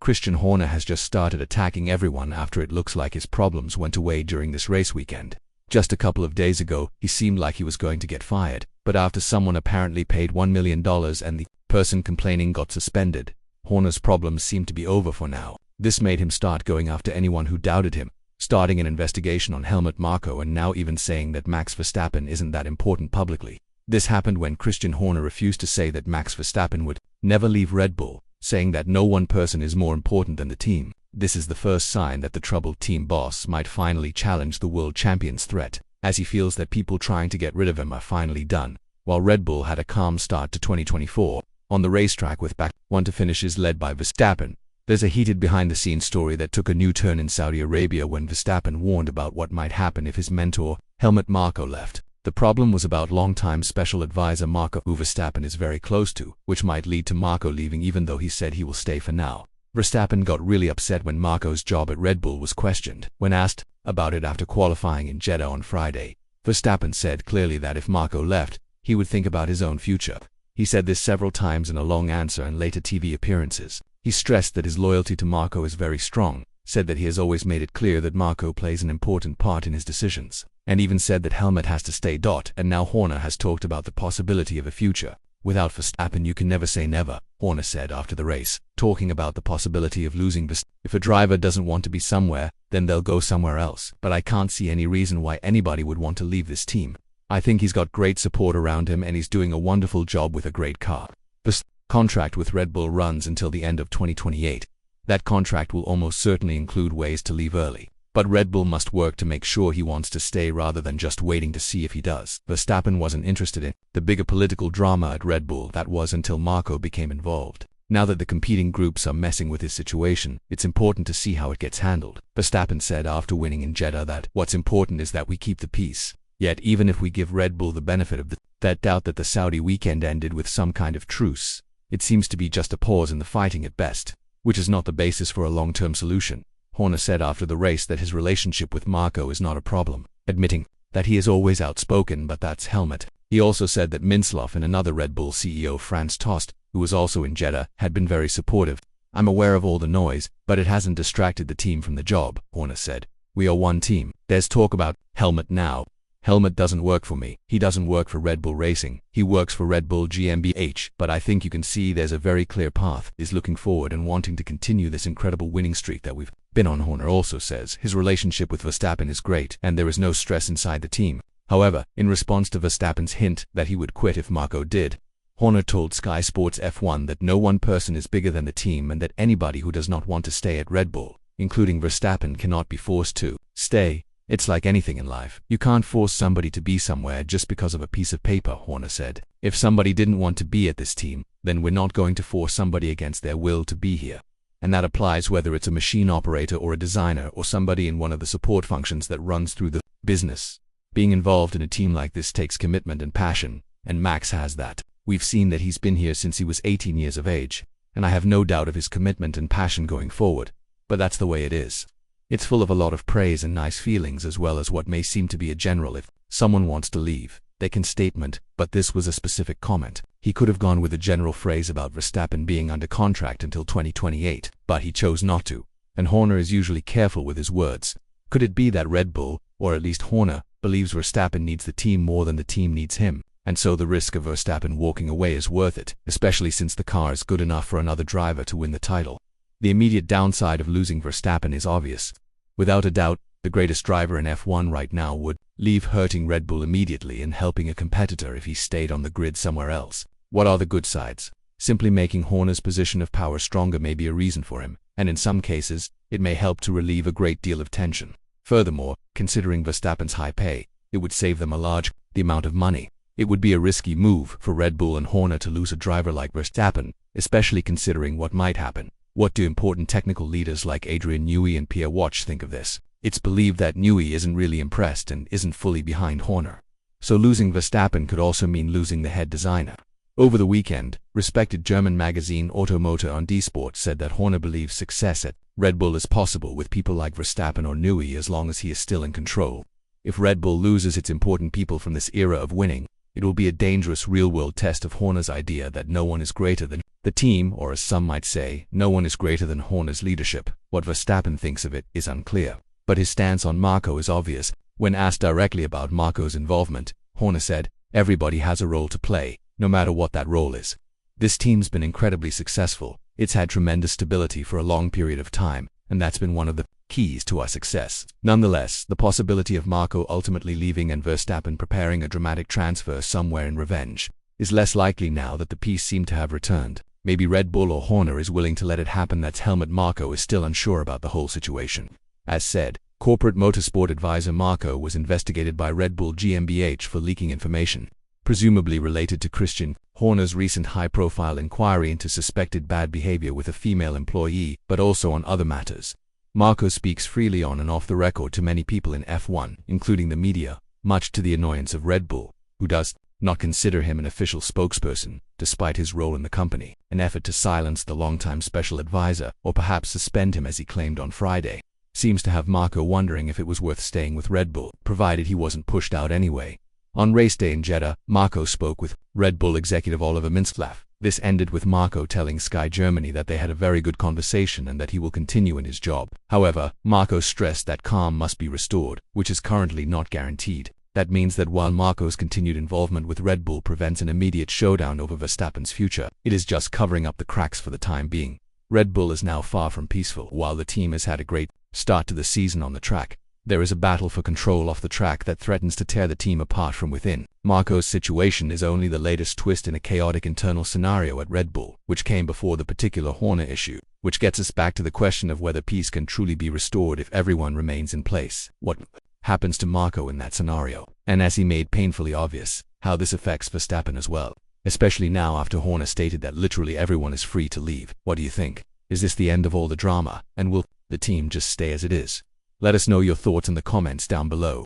Christian Horner has just started attacking everyone after it looks like his problems went away during this race weekend. Just a couple of days ago, he seemed like he was going to get fired, but after someone apparently paid $1 million and the person complaining got suspended, Horner's problems seem to be over for now. This made him start going after anyone who doubted him, starting an investigation on Helmut Marko and now even saying that Max Verstappen isn't that important publicly. This happened when Christian Horner refused to say that Max Verstappen would never leave Red Bull, saying that no one person is more important than the team. This is the first sign that the troubled team boss might finally challenge the world champion's threat, as he feels that people trying to get rid of him are finally done. While Red Bull had a calm start to 2024, on the racetrack with back one to finishes led by Verstappen, there's a heated behind-the-scenes story that took a new turn in Saudi Arabia when Verstappen warned about what might happen if his mentor, Helmut Marko, left. The problem was about long-time special advisor Marko, who Verstappen is very close to, which might lead to Marko leaving even though he said he will stay for now. Verstappen got really upset when Marko's job at Red Bull was questioned. When asked about it after qualifying in Jeddah on Friday, Verstappen said clearly that if Marko left, he would think about his own future. He said this several times in a long answer and later TV appearances. He stressed that his loyalty to Marko is very strong, said that he has always made it clear that Marko plays an important part in his decisions, and even said that Helmut has to stay. And now Horner has talked about the possibility of a future. Without Verstappen you can never say never, Horner said after the race, talking about the possibility of losing Verstappen. If a driver doesn't want to be somewhere, then they'll go somewhere else, but I can't see any reason why anybody would want to leave this team. I think he's got great support around him and he's doing a wonderful job with a great car. Verstappen's contract with Red Bull runs until the end of 2028. That contract will almost certainly include ways to leave early. But Red Bull must work to make sure he wants to stay rather than just waiting to see if he does. Verstappen wasn't interested in the bigger political drama at Red Bull that was until Marko became involved. Now that the competing groups are messing with his situation, it's important to see how it gets handled. Verstappen said after winning in Jeddah that what's important is that we keep the peace. Yet even if we give Red Bull the benefit of that doubt that the Saudi weekend ended with some kind of truce, it seems to be just a pause in the fighting at best, which is not the basis for a long-term solution. Horner said after the race that his relationship with Marko is not a problem, admitting that he is always outspoken but that's Helmut. He also said that Mintzlaff and another Red Bull CEO, Franz Tost, who was also in Jeddah, had been very supportive. I'm aware of all the noise, but it hasn't distracted the team from the job, Horner said. We are one team. There's talk about Helmut now. Helmut doesn't work for me. He doesn't work for Red Bull Racing. He works for Red Bull GmbH. But I think you can see there's a very clear path. He's looking forward and wanting to continue this incredible winning streak that we've been on. Horner also says his relationship with Verstappen is great and there is no stress inside the team. However, in response to Verstappen's hint that he would quit if Marko did, Horner told Sky Sports F1 that no one person is bigger than the team and that anybody who does not want to stay at Red Bull, including Verstappen, cannot be forced to stay. It's like anything in life. You can't force somebody to be somewhere just because of a piece of paper, Horner said. If somebody didn't want to be at this team, then we're not going to force somebody against their will to be here. And that applies whether it's a machine operator or a designer or somebody in one of the support functions that runs through the business. Being involved in a team like this takes commitment and passion, and Max has that. We've seen that he's been here since he was 18 years of age, and I have no doubt of his commitment and passion going forward. But that's the way it is. It's full of a lot of praise and nice feelings as well as what may seem to be a general if someone wants to leave, they can statement, but this was a specific comment. He could have gone with a general phrase about Verstappen being under contract until 2028, but he chose not to, and Horner is usually careful with his words. Could it be that Red Bull, or at least Horner, believes Verstappen needs the team more than the team needs him, and so the risk of Verstappen walking away is worth it, especially since the car is good enough for another driver to win the title? The immediate downside of losing Verstappen is obvious. Without a doubt, the greatest driver in F1 right now would leave, hurting Red Bull immediately and helping a competitor if he stayed on the grid somewhere else. What are the good sides? Simply making Horner's position of power stronger may be a reason for him, and in some cases, it may help to relieve a great deal of tension. Furthermore, considering Verstappen's high pay, it would save them a large amount of money. It would be a risky move for Red Bull and Horner to lose a driver like Verstappen, especially considering what might happen. What do important technical leaders like Adrian Newey and Pierre Watch think of this? It's believed that Newey isn't really impressed and isn't fully behind Horner. So losing Verstappen could also mean losing the head designer. Over the weekend, respected German magazine Automotor on D-Sport said that Horner believes success at Red Bull is possible with people like Verstappen or Newey as long as he is still in control. If Red Bull loses its important people from this era of winning, It will be a dangerous real-world test of Horner's idea that no one is greater than the team, or as some might say, no one is greater than Horner's leadership. What Verstappen thinks of it is unclear, but his stance on Marco is obvious. When asked directly about Marco's involvement, Horner said, "Everybody has a role to play, no matter what that role is. This team's been incredibly successful. It's had tremendous stability for a long period of time, and that's been one of the keys to our success." Nonetheless, the possibility of Marco ultimately leaving and Verstappen preparing a dramatic transfer somewhere in revenge is less likely now that the peace seemed to have returned. Maybe Red Bull or Horner is willing to let it happen. That's Helmut Marko is still unsure about the whole situation. As said, corporate motorsport advisor Marko was investigated by Red Bull GmbH for leaking information, presumably related to Christian Horner's recent high-profile inquiry into suspected bad behavior with a female employee, but also on other matters. Marko speaks freely on and off the record to many people in F1, including the media, much to the annoyance of Red Bull, who does not consider him an official spokesperson, despite his role in the company, an effort to silence the longtime special advisor, or perhaps suspend him as he claimed on Friday, seems to have Marko wondering if it was worth staying with Red Bull, provided he wasn't pushed out anyway. On race day in Jeddah, Marko spoke with Red Bull executive Oliver Mintzlaff. This ended with Marko telling Sky Germany that they had a very good conversation and that he will continue in his job. However, Marko stressed that calm must be restored, which is currently not guaranteed. That means that while Marko's continued involvement with Red Bull prevents an immediate showdown over Verstappen's future, it is just covering up the cracks for the time being. Red Bull is now far from peaceful. While the team has had a great start to the season on the track, there is a battle for control off the track that threatens to tear the team apart from within. Marko's situation is only the latest twist in a chaotic internal scenario at Red Bull, which came before the particular Horner issue, which gets us back to the question of whether peace can truly be restored if everyone remains in place. What happens to Marko in that scenario? And as he made painfully obvious, how this affects Verstappen as well, especially now after Horner stated that literally everyone is free to leave. What do you think? Is this the end of all the drama, and will the team just stay as it is? Let us know your thoughts in the comments down below.